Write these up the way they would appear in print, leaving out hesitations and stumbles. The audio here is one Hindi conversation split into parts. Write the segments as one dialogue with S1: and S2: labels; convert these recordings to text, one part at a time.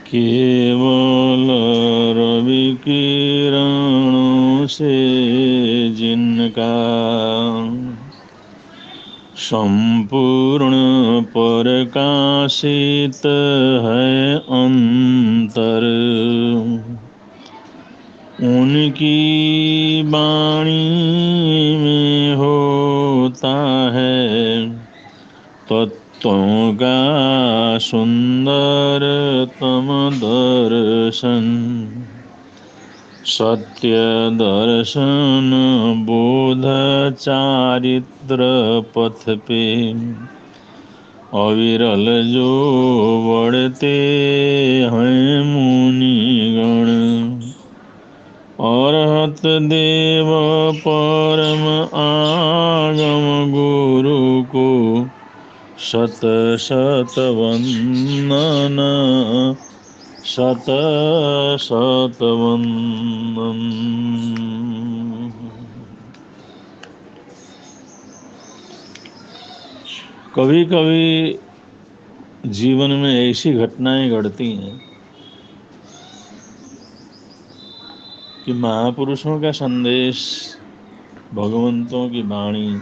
S1: केवल रवि किरणों से जिनका संपूर्ण प्रकाशित है अंतर, उनकी वाणी में होता है तत्वों का सुंदरतम दर्शन। सत्य दर्शन बोध चारित्र पथ पे अविरल जो बढ़ते हैं मुनिगण। अरहत देव परम आगम गुरु को शत शत वंदन, शत शत वंदन। कभी कभी जीवन में ऐसी घटनाएं घटती हैं कि महापुरुषों का संदेश, भगवंतों की वाणी,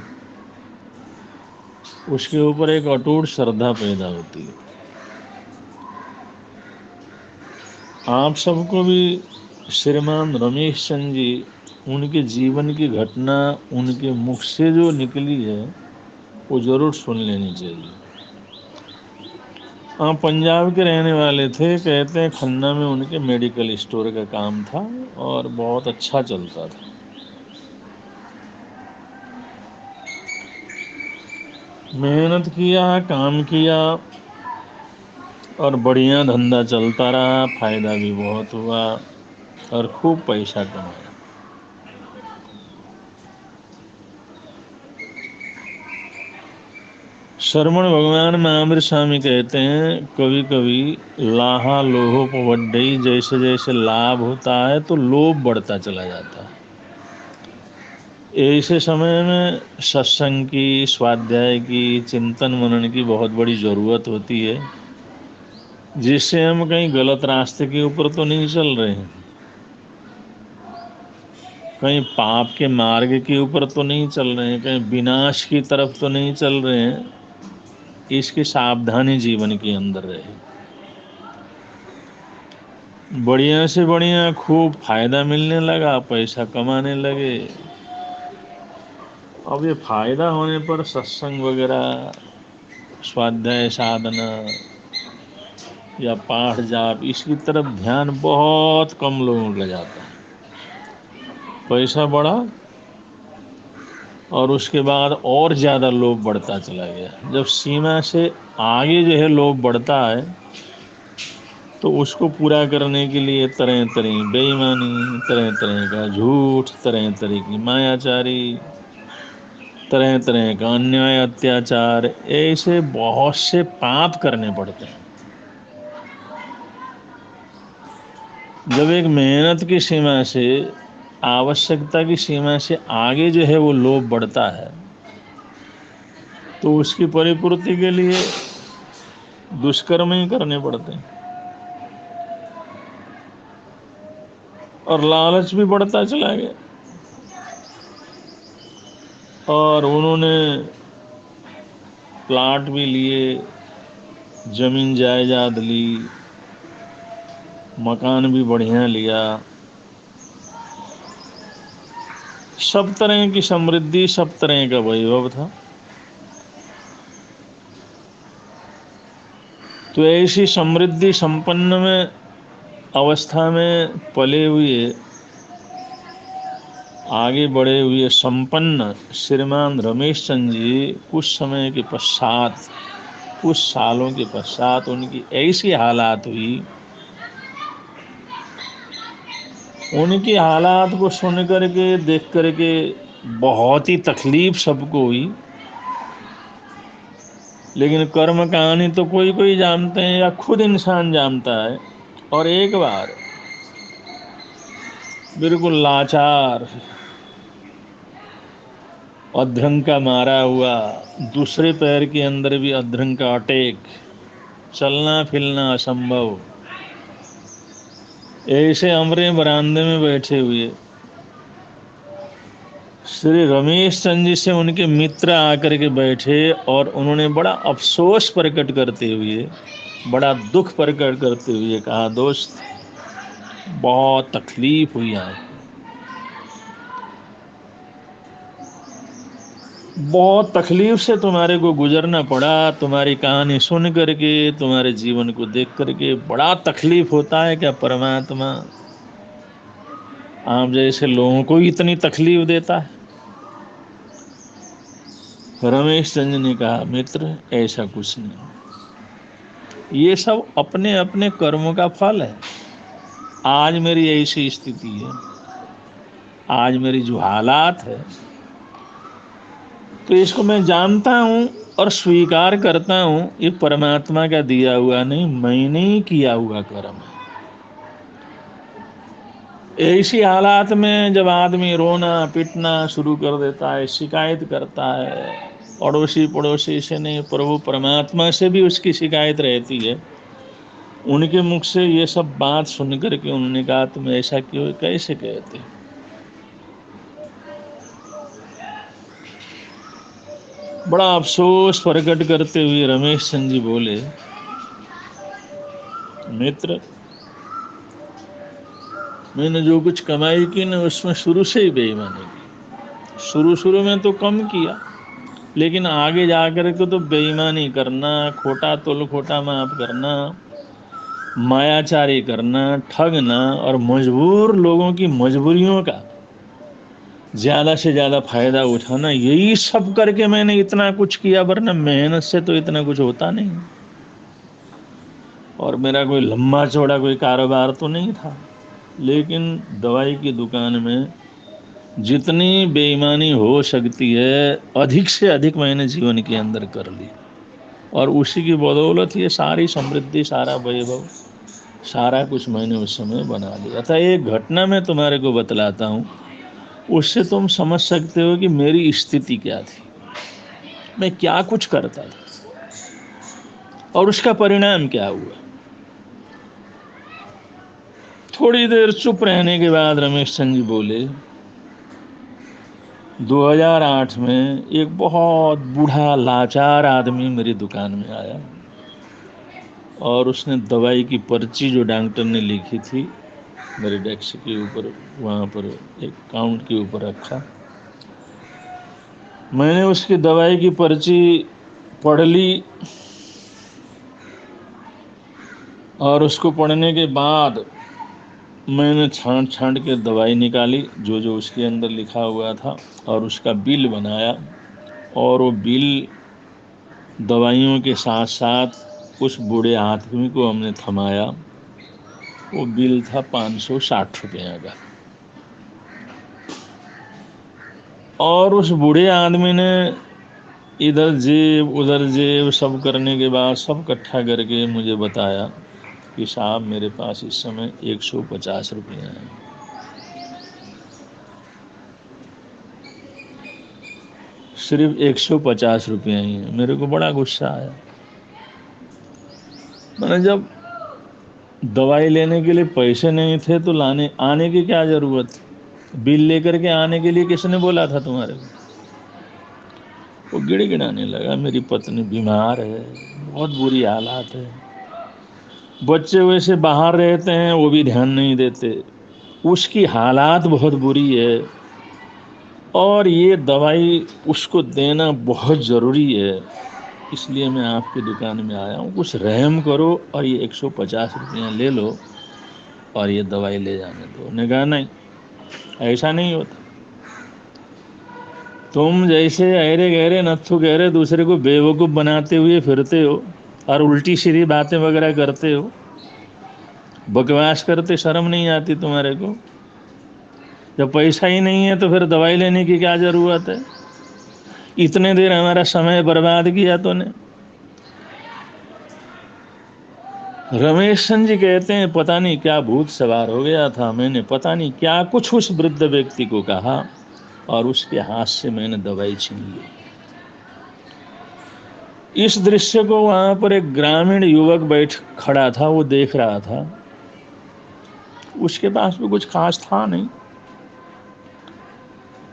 S1: उसके ऊपर एक अटूट श्रद्धा पैदा होती है। आप सबको भी श्रीमान रमेश चंद जी, उनके जीवन की घटना उनके मुख से जो निकली है वो जरूर सुन लेनी चाहिए। आप पंजाब के रहने वाले थे, कहते हैं खन्ना में उनके मेडिकल स्टोर का काम था और बहुत अच्छा चलता था। मेहनत किया, काम किया और बढ़िया धंधा चलता रहा, फायदा भी बहुत हुआ और खूब पैसा कमाया। श्रवण भगवान महावीर स्वामी कहते हैं, कभी कभी लाहा लोहो पवड्डई, जैसे जैसे लाभ होता है तो लोभ बढ़ता चला जाता है। ऐसे समय में सत्संग की, स्वाध्याय की, चिंतन मनन की बहुत बड़ी जरूरत होती है, जिससे हम कहीं गलत रास्ते के ऊपर तो नहीं चल रहे हैं, कहीं पाप के मार्ग के ऊपर तो नहीं चल रहे हैं, कहीं विनाश की तरफ तो नहीं चल रहे हैं। इसकी सावधानी जीवन के अंदर रहे। बढ़िया से बढ़िया खूब फायदा मिलने लगा, पैसा कमाने लगे। अब ये फायदा होने पर सत्संग वगैरह, स्वाध्याय साधना या पाठ जाप, इसकी तरफ ध्यान बहुत कम लोगों का जाता है। पैसा बढ़ा और उसके बाद और ज़्यादा लोभ बढ़ता चला गया। जब सीमा से आगे जो है लोभ बढ़ता है तो उसको पूरा करने के लिए तरह तरह की बेईमानी, तरह तरह का झूठ, तरह तरह की मायाचारी, तरह तरह का अन्याय, अत्याचार, ऐसे बहुत से पाप करने पड़ते हैं। जब एक मेहनत की सीमा से, आवश्यकता की सीमा से आगे जो है वो लोभ बढ़ता है तो उसकी परिपूर्ति के लिए दुष्कर्म ही करने पड़ते हैं और लालच भी बढ़ता चला गया। और उन्होंने प्लाट भी लिए, जमीन जायदाद ली, मकान भी बढ़िया लिया, सब तरह की समृद्धि, सब तरह का वैभव था। तो ऐसी समृद्धि संपन्न में अवस्था में पले हुए, आगे बढ़े हुए संपन्न श्रीमान रमेश चंद जी कुछ समय के पश्चात, कुछ सालों के पश्चात उनकी ऐसी हालात हुई, उनकी हालात को सुन करके, देख करके बहुत ही तकलीफ सबको हुई। लेकिन कर्म कहानी तो कोई कोई जानते हैं या खुद इंसान जानता है। और एक बार बिल्कुल लाचार, अधरंग का मारा हुआ, दूसरे पैर के अंदर भी अधरंग का अटैक, चलना फिरना असंभव, ऐसे अमरे बरामदे में बैठे हुए श्री रमेश चंद जी से उनके मित्र आकर के बैठे और उन्होंने बड़ा अफसोस प्रकट करते हुए, बड़ा दुख प्रकट करते हुए कहा, दोस्त बहुत तकलीफ हुई आज, बहुत तकलीफ से तुम्हारे को गुजरना पड़ा। तुम्हारी कहानी सुन करके, तुम्हारे जीवन को देख करके बड़ा तकलीफ होता है। क्या परमात्मा आप जैसे लोगों को इतनी तकलीफ देता है? रमेश चंद्र ने कहा, मित्र ऐसा कुछ नहीं, ये सब अपने अपने कर्मों का फल है। आज मेरी ऐसी स्थिति है, आज मेरी जो हालात है, तो इसको मैं जानता हूँ और स्वीकार करता हूँ, ये परमात्मा का दिया हुआ नहीं, मैंने ही किया हुआ कर्म है। ऐसी हालात में जब आदमी रोना पीटना शुरू कर देता है, शिकायत करता है, पड़ोसी पड़ोसी से नहीं, प्रभु परमात्मा से भी उसकी शिकायत रहती है। उनके मुख से ये सब बात सुन करके उन्होंने कहा, तुम ऐसा क्यों कैसे कहते? बड़ा अफसोस प्रकट करते हुए रमेश चंद जी बोले, मित्र मैंने जो कुछ कमाई की ना, उसमें शुरू से ही बेईमानी की। शुरू में तो कम किया, लेकिन आगे जाकर के तो बेईमानी करना, खोटा तोल खोटा माफ करना, मायाचारी करना, ठगना और मजबूर लोगों की मजबूरियों का ज़्यादा से ज़्यादा फायदा उठाना, यही सब करके मैंने इतना कुछ किया, वरना मेहनत से तो इतना कुछ होता नहीं। और मेरा कोई लंबा चौड़ा कोई कारोबार तो नहीं था, लेकिन दवाई की दुकान में जितनी बेईमानी हो सकती है, अधिक से अधिक मैंने जीवन के अंदर कर ली। और उसी की बदौलत ये सारी समृद्धि, सारा वैभव, सारा कुछ मैंने उस समय बना लिया था। एक घटना मैं तुम्हारे को बतलाता हूँ, उससे तुम समझ सकते हो कि मेरी स्थिति क्या थी, मैं क्या कुछ करता था और उसका परिणाम क्या हुआ। थोड़ी देर चुप रहने के बाद रमेश चंद जी बोले, 2008 में एक बहुत बूढ़ा लाचार आदमी मेरी दुकान में आया और उसने दवाई की पर्ची जो डॉक्टर ने लिखी थी मेरे डेस्क के ऊपर, वहाँ पर एक काउंट के ऊपर रखा। मैंने उसकी दवाई की पर्ची पढ़ ली और उसको पढ़ने के बाद मैंने छांट छांट के दवाई निकाली जो जो उसके अंदर लिखा हुआ था, और उसका बिल बनाया। और वो बिल दवाइयों के साथ साथ उस बूढ़े आदमी को हमने थमाया। वो बिल था 560 रुपये का। और उस बूढ़े आदमी ने इधर जेब उधर जेब सब करने के बाद सब इकट्ठा करके मुझे बताया कि साहब मेरे पास इस समय 150 रुपये हैं। सिर्फ 150 रुपये ही हैं। मेरे को बड़ा गुस्सा आया। मैंने जब दवाई लेने के लिए पैसे नहीं थे तो आने की क्या ज़रूरत? बिल लेकर के आने के लिए किसने बोला था तुम्हारे को? वो गिड़गिड़ाने लगा, मेरी पत्नी बीमार है, बहुत बुरी हालात है, बच्चे वैसे बाहर रहते हैं वो भी ध्यान नहीं देते, उसकी हालात बहुत बुरी है और ये दवाई उसको देना बहुत ज़रूरी है, इसलिए मैं आपकी दुकान में आया हूँ, कुछ रहम करो और ये 150 रुपया ले लो और ये दवाई ले जाने दो। ने कहा नहीं, ऐसा नहीं होता। तुम जैसे अहरे गहरे नत्थु गहरे दूसरे को बेवकूफ़ बनाते हुए फिरते हो और उल्टी सीधी बातें वगैरह करते हो, बकवास करते, शर्म नहीं आती तुम्हारे को? जब पैसा ही नहीं है तो फिर दवाई लेने की क्या ज़रूरत है? इतने देर हमारा समय बर्बाद किया तूने। रमेश चंद जी कहते हैं, पता नहीं क्या भूत सवार हो गया था, मैंने पता नहीं क्या कुछ उस वृद्ध व्यक्ति को कहा और उसके हाथ से मैंने दवाई छीन ली। इस दृश्य को वहाँ पर एक ग्रामीण युवक खड़ा था, वो देख रहा था। उसके पास भी कुछ खास था नहीं।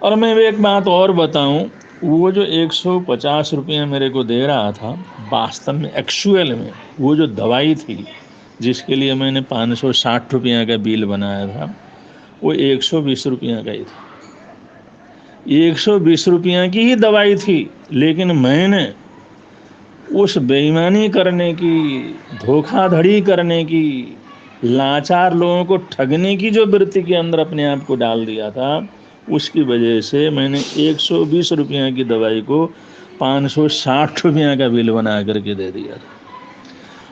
S1: और मैं एक बात और बताऊं, वो जो 150 रुपया मेरे को दे रहा था, वास्तव में एक्चुअल में वो जो दवाई थी जिसके लिए मैंने 560 रुपया का बिल बनाया था, वो 120 रुपया का ही था। 120 रुपया की ही दवाई थी, लेकिन मैंने उस बेईमानी करने की, धोखाधड़ी करने की, लाचार लोगों को ठगने की जो वृत्ति के अंदर अपने आप को डाल दिया था, उसकी वजह से मैंने 120 रुपया की दवाई को 560 रुपया का बिल बना करके दे दिया था।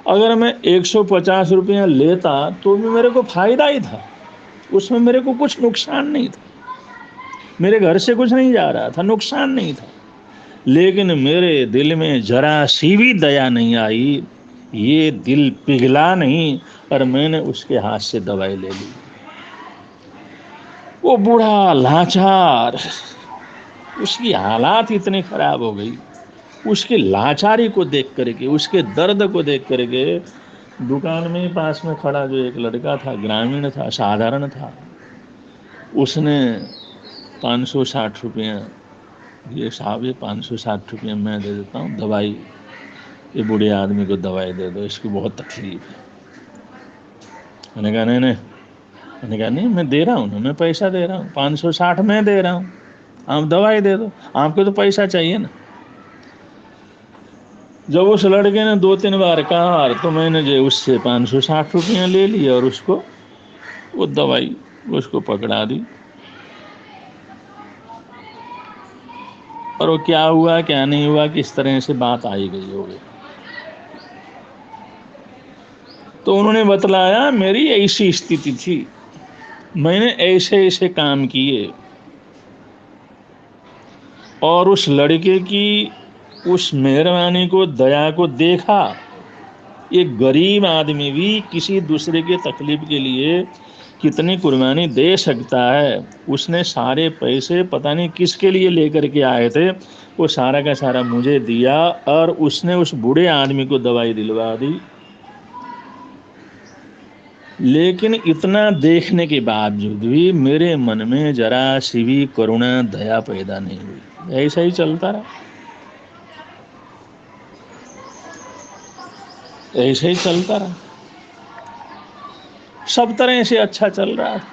S1: अगर मैं 150 रुपया लेता तो भी मेरे को फायदा ही था, उसमें मेरे को कुछ नुकसान नहीं था, मेरे घर से कुछ नहीं जा रहा था, नुकसान नहीं था। लेकिन मेरे दिल में जरा सी भी दया नहीं आई, ये दिल पिघला नहीं, और मैंने उसके हाथ से दवाई ले ली। वो बूढ़ा लाचार, उसकी हालात इतनी खराब हो गई, उसकी लाचारी को देख करके, उसके दर्द को देख करके, दुकान में पास में खड़ा जो एक लड़का था, ग्रामीण था, साधारण था, उसने 560 रुपया, ये साहब ये 560 रुपया मैं दे देता हूँ, दवाई, ये बूढ़े आदमी को दवाई दे दो, इसको बहुत तकलीफ है। मैंने कहा नहीं नहीं, मैंने कहा नहीं, मैं दे रहा हूँ ना, मैं पैसा दे रहा हूँ, 560 मैं दे रहा हूँ, आप दवाई दे दो, आपको तो पैसा चाहिए ना। जब उस लड़के ने 2-3 बार कहा तो मैंने जो उससे 560 रुपया ले लिया और उसको वो दवाई उसको पकड़ा दी। और वो क्या हुआ क्या नहीं हुआ, किस तरह से बात आई गई हो गई, तो उन्होंने बतलाया मेरी ऐसी स्थिति थी, मैंने ऐसे ऐसे काम किए, और उस लड़के की उस मेहरबानी को, दया को देखा। एक गरीब आदमी भी किसी दूसरे के तकलीफ के लिए कितनी कुर्बानी दे सकता है। उसने सारे पैसे पता नहीं किसके लिए लेकर के आए थे, वो सारा का सारा मुझे दिया, और उसने उस बूढ़े आदमी को दवाई दिलवा दी। लेकिन इतना देखने के बावजूद भी मेरे मन में जरा सी भी करुणा, दया पैदा नहीं हुई। ऐसा ही चलता रहा, ऐसे ही चलता रहा, सब तरह से अच्छा चल रहा था।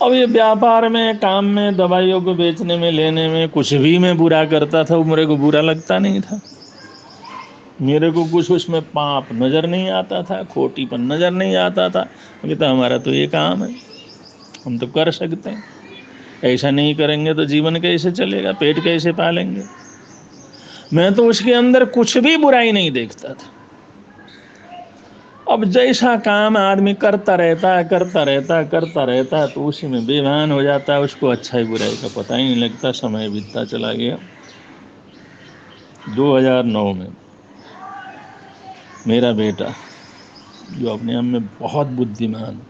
S1: अब ये व्यापार में, काम में, दवाइयों को बेचने में, लेने में, कुछ भी मैं बुरा करता था, वो मेरे को बुरा लगता नहीं था। मेरे को कुछ उसमें पाप नजर नहीं आता था, खोटीपन नजर नहीं आता था, क्योंकि तो हमारा तो ये काम है, हम तो कर सकते हैं, ऐसा नहीं करेंगे तो जीवन कैसे चलेगा, पेट कैसे पालेंगे। मैं तो उसके अंदर कुछ भी बुराई नहीं देखता था। अब जैसा काम आदमी करता रहता है, करता रहता है, करता रहता है, तो उसी में बेईमान हो जाता है, उसको अच्छाई बुराई का पता ही नहीं लगता। समय बीतता चला गया। 2009 में मेरा बेटा, जो अपने आप में बहुत बुद्धिमान,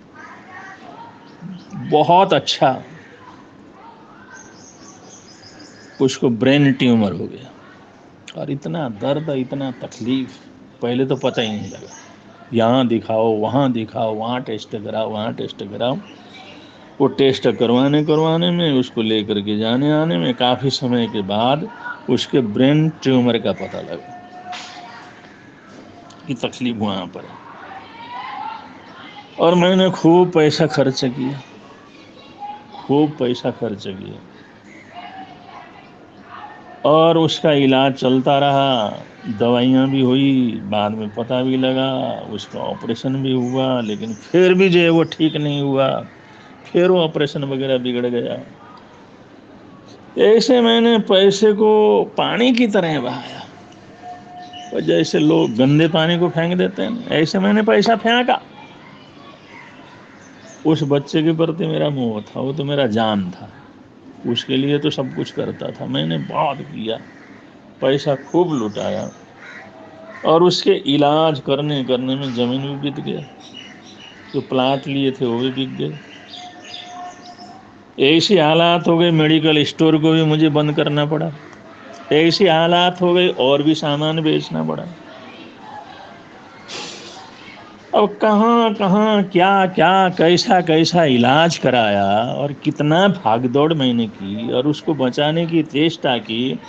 S1: बहुत अच्छा, उसको ब्रेन ट्यूमर हो गया। और इतना दर्द, इतना तकलीफ, पहले तो पता ही नहीं लगा। यहाँ दिखाओ, वहाँ दिखाओ, वहाँ टेस्ट कराओ, वहाँ टेस्ट कराओ। वो टेस्ट करवाने करवाने में, उसको लेकर के जाने आने में, काफ़ी समय के बाद उसके ब्रेन ट्यूमर का पता लगा कि तकलीफ वहाँ पर है। और मैंने खूब पैसा खर्च किया, खूब पैसा खर्च किया, और उसका इलाज चलता रहा, दवाइयाँ भी हुई, बाद में पता भी लगा, उसका ऑपरेशन भी हुआ, लेकिन फिर भी जो है वो ठीक नहीं हुआ, फिर वो ऑपरेशन वगैरह बिगड़ गया। ऐसे मैंने पैसे को पानी की तरह बहाया, और जैसे लोग गंदे पानी को फेंक देते हैं, ऐसे मैंने पैसा फेंका। उस बच्चे के प्रति मेरा मोह था, वो तो मेरा जान था, उसके लिए तो सब कुछ करता था। मैंने बहुत किया, पैसा खूब लुटाया, और उसके इलाज करने करने में ज़मीन भी बिक गया, जो प्लाट लिए थे वो भी बिक गए। ऐसी हालात हो गई, मेडिकल स्टोर को भी मुझे बंद करना पड़ा। ऐसी हालात हो गई, और भी सामान बेचना पड़ा। अब कहाँ कहाँ क्या क्या कैसा कैसा इलाज कराया और कितना भागदौड़ मैंने की और उसको बचाने की चेष्टा की,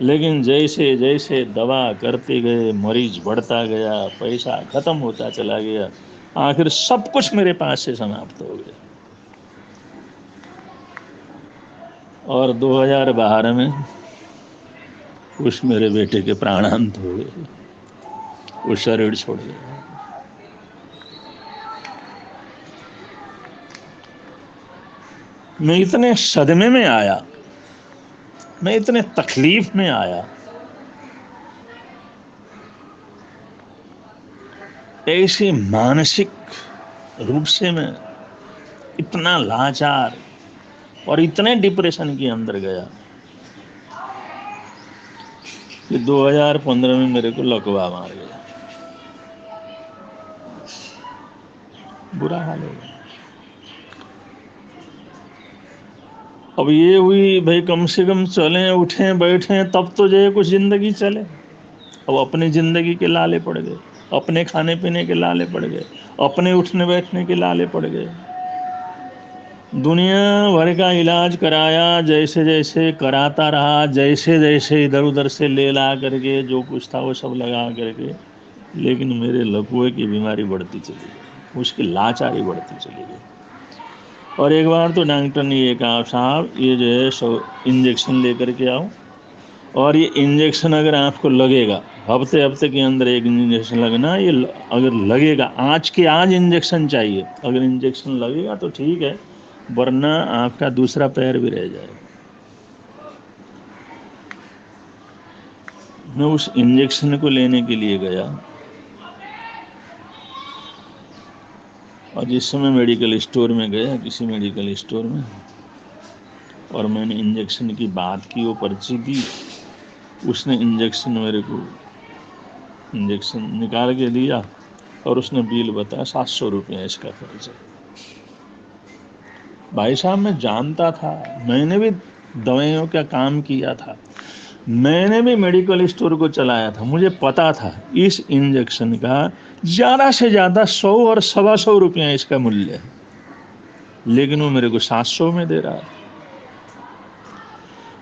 S1: लेकिन जैसे जैसे दवा करते गए मरीज बढ़ता गया, पैसा खत्म होता चला गया, आखिर सब कुछ मेरे पास से समाप्त हो गया। और 2012 में उस मेरे बेटे के प्राणांत हो गए, वो शरीर छोड़ गया। मैं इतने सदमे में आया, मैं इतने तकलीफ में आया, ऐसे मानसिक रूप से मैं इतना लाचार और इतने डिप्रेशन के अंदर गया कि 2015 में मेरे को लकवा मार गया। बुरा हाल हो गया। अब ये हुई भाई, कम से कम चलें उठें बैठें तब तो जो है कुछ जिंदगी चले। अब अपनी जिंदगी के लाले पड़ गए, अपने खाने पीने के लाले पड़ गए, अपने उठने बैठने के लाले पड़ गए। दुनिया भर का इलाज कराया, जैसे जैसे कराता रहा, जैसे जैसे इधर उधर से ले ला करके जो कुछ था वो सब लगा करके, लेकिन मेरे लकवे की बीमारी बढ़ती चली गई, उसकी लाचारी बढ़ती चली गई। और एक बार तो डॉक्टर ने ये कहा, साहब ये जो है सो इंजेक्शन लेकर के आओ, और ये इंजेक्शन अगर आपको लगेगा, हफ्ते हफ्ते के अंदर एक इंजेक्शन लगना, ये अगर लगेगा आज के आज इंजेक्शन चाहिए, अगर इंजेक्शन लगेगा तो ठीक है, वरना आपका दूसरा पैर भी रह जाएगा। मैं उस इंजेक्शन को लेने के लिए गया, और जिस समय मेडिकल स्टोर में गया, किसी मेडिकल स्टोर में, और मैंने इंजेक्शन की बात की, वो पर्ची दी, उसने इंजेक्शन मेरे को इंजेक्शन निकाल के दिया और उसने बिल बताया 700 रुपये इसका खर्च है। भाई साहब मैं जानता था, मैंने भी दवाइयों का काम किया था, मैंने भी मेडिकल स्टोर को चलाया था, मुझे पता था इस इंजेक्शन का ज़्यादा से ज़्यादा 100 और 125 रुपया इसका मूल्य है, लेकिन वो मेरे को 700 में दे रहा है।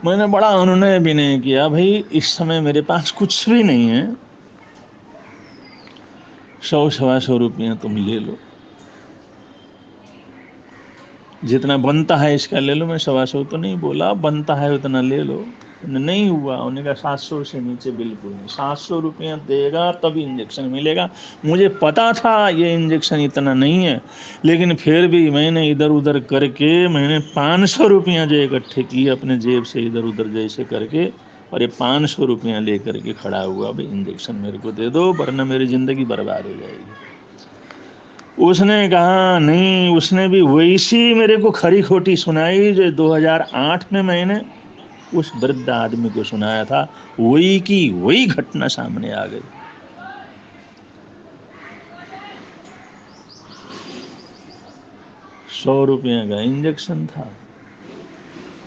S1: मैंने बड़ा अनुनय विनय किया, भाई इस समय मेरे पास कुछ भी नहीं है, 100-125 रुपया तुम ले लो, जितना बनता है इसका ले लो। मैं 125 तो नहीं बोला, बनता है उतना ले लो। नहीं हुआ, उन्होंने कहा 700 से नीचे बिल्कुल नहीं, 700 रुपया देगा तभी इंजेक्शन मिलेगा। मुझे पता था ये इंजेक्शन इतना नहीं है, लेकिन फिर भी मैंने इधर उधर करके मैंने 500 रुपया जो इकट्ठे किए अपने जेब से, इधर उधर जैसे करके, और ये 500 रुपया ले करके खड़ा हुआ, भाई इंजेक्शन मेरे को दे दो वरना मेरी ज़िंदगी बर्बाद हो जाएगी। उसने कहा नहीं, उसने भी वैसी मेरे को खरी खोटी सुनाई जो 2008 में मैंने उस वृद्ध आदमी को सुनाया था, वही की वही घटना सामने आ गई। 100 रुपये का इंजेक्शन था,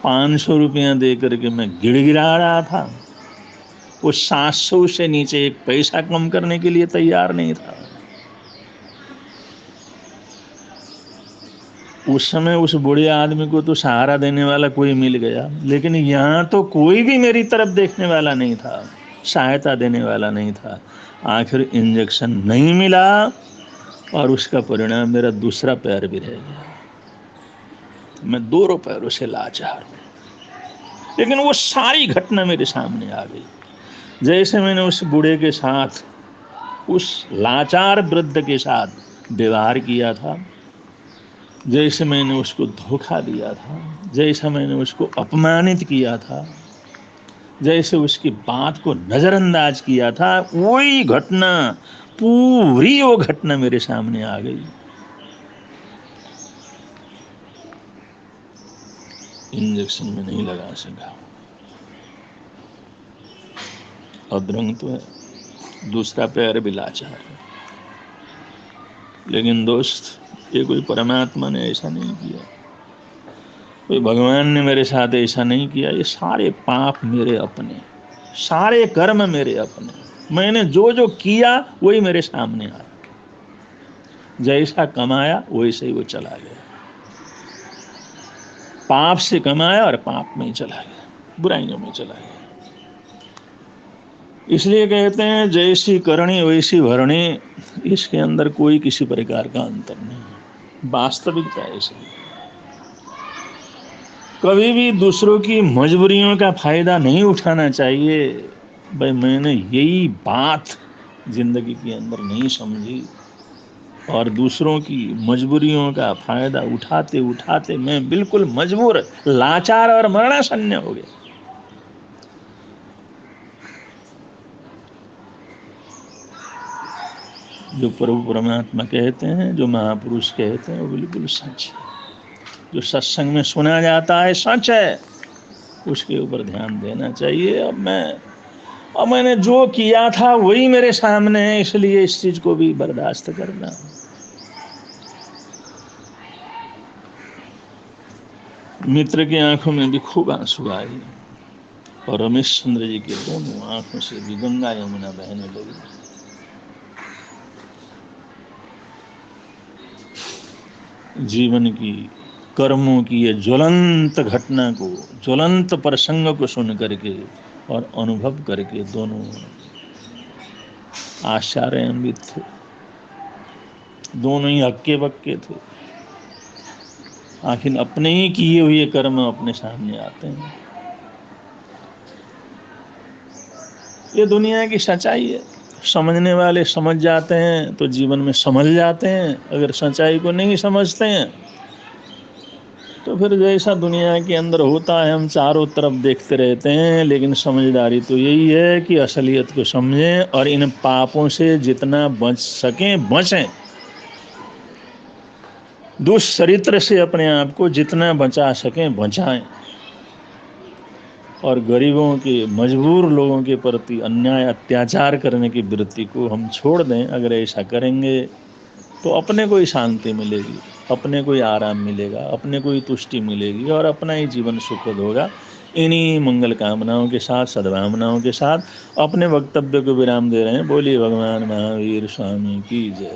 S1: 500 रुपया दे करके मैं गिड़गिड़ा रहा था, वो 700 से नीचे एक पैसा कम करने के लिए तैयार नहीं था। उस समय उस बूढ़े आदमी को तो सहारा देने वाला कोई मिल गया, लेकिन यहाँ तो कोई भी मेरी तरफ देखने वाला नहीं था, सहायता देने वाला नहीं था। आखिर इंजेक्शन नहीं मिला और उसका परिणाम मेरा दूसरा पैर भी रह गया। मैं दोनों पैरों से लाचार हूँ, लेकिन वो सारी घटना मेरे सामने आ गई। जैसे मैंने उस बूढ़े के साथ, उस लाचार वृद्ध के साथ व्यवहार किया था, जैसे मैंने उसको धोखा दिया था, जैसा मैंने उसको अपमानित किया था, जैसे उसकी बात को नज़रअंदाज किया था, वही घटना, पूरी वो घटना मेरे सामने आ गई। इंजेक्शन में नहीं लगा सका, अधरंग तो है, दूसरा पैर भी लाचार है। लेकिन दोस्त, ये कोई परमात्मा ने ऐसा नहीं किया, कोई भगवान ने मेरे साथ ऐसा नहीं किया। ये सारे पाप मेरे अपने, सारे कर्म मेरे अपने, मैंने जो जो किया वही मेरे सामने आया। जैसा कमाया वैसे ही वो चला गया। पाप से कमाया और पाप में ही चला गया, बुराइयों में चला गया। इसलिए कहते हैं जैसी करनी वैसी भरनी, इसके अंदर कोई किसी प्रकार का अंतर नहीं है, वास्तविकता ऐसी है। कभी भी दूसरों की मजबूरियों का फायदा नहीं उठाना चाहिए। भाई मैंने यही बात जिंदगी के अंदर नहीं समझी और दूसरों की मजबूरियों का फायदा उठाते उठाते मैं बिल्कुल मजबूर, लाचार और मरणासन्न हो गया। जो प्रभु परमात्मा कहते हैं, जो महापुरुष कहते हैं, वो बिल्कुल सच है। जो सत्संग में सुना जाता है सच है, उसके ऊपर ध्यान देना चाहिए। अब मैंने जो किया था वही मेरे सामने है, इसलिए इस चीज को भी बर्दाश्त करना। मित्र की आंखों में भी खूब आंसू आए और रमेश चंद्र जी के दोनों आंखों से भी गंगा यमुना बहने लगी। जीवन की, कर्मों की ये ज्वलंत घटना को, ज्वलंत प्रसंग को सुन करके और अनुभव करके दोनों आश्चर्यान्वित थे। दोनों ही हक्के बक्के थे। आखिर अपने ही किए हुए कर्म अपने सामने आते हैं। ये दुनिया की सच्चाई है। समझने वाले समझ जाते हैं तो जीवन में समझ जाते हैं, अगर सच्चाई को नहीं समझते हैं तो फिर जैसा दुनिया के अंदर होता है हम चारों तरफ देखते रहते हैं। लेकिन समझदारी तो यही है कि असलियत को समझें और इन पापों से जितना बच सकें बचें। दुष्चरित्र से अपने आप को जितना बचा सकें बचाएं और गरीबों के, मजबूर लोगों के प्रति अन्याय अत्याचार करने की वृत्ति को हम छोड़ दें। अगर ऐसा करेंगे तो अपने को ही शांति मिलेगी, अपने को ही आराम मिलेगा, अपने को ही तुष्टि मिलेगी और अपना ही जीवन सुखद होगा। इन्हीं मंगल कामनाओं के साथ, सद्भावनाओं के साथ अपने वक्तव्य को विराम दे रहे हैं। बोलिए भगवान महावीर स्वामी की जय।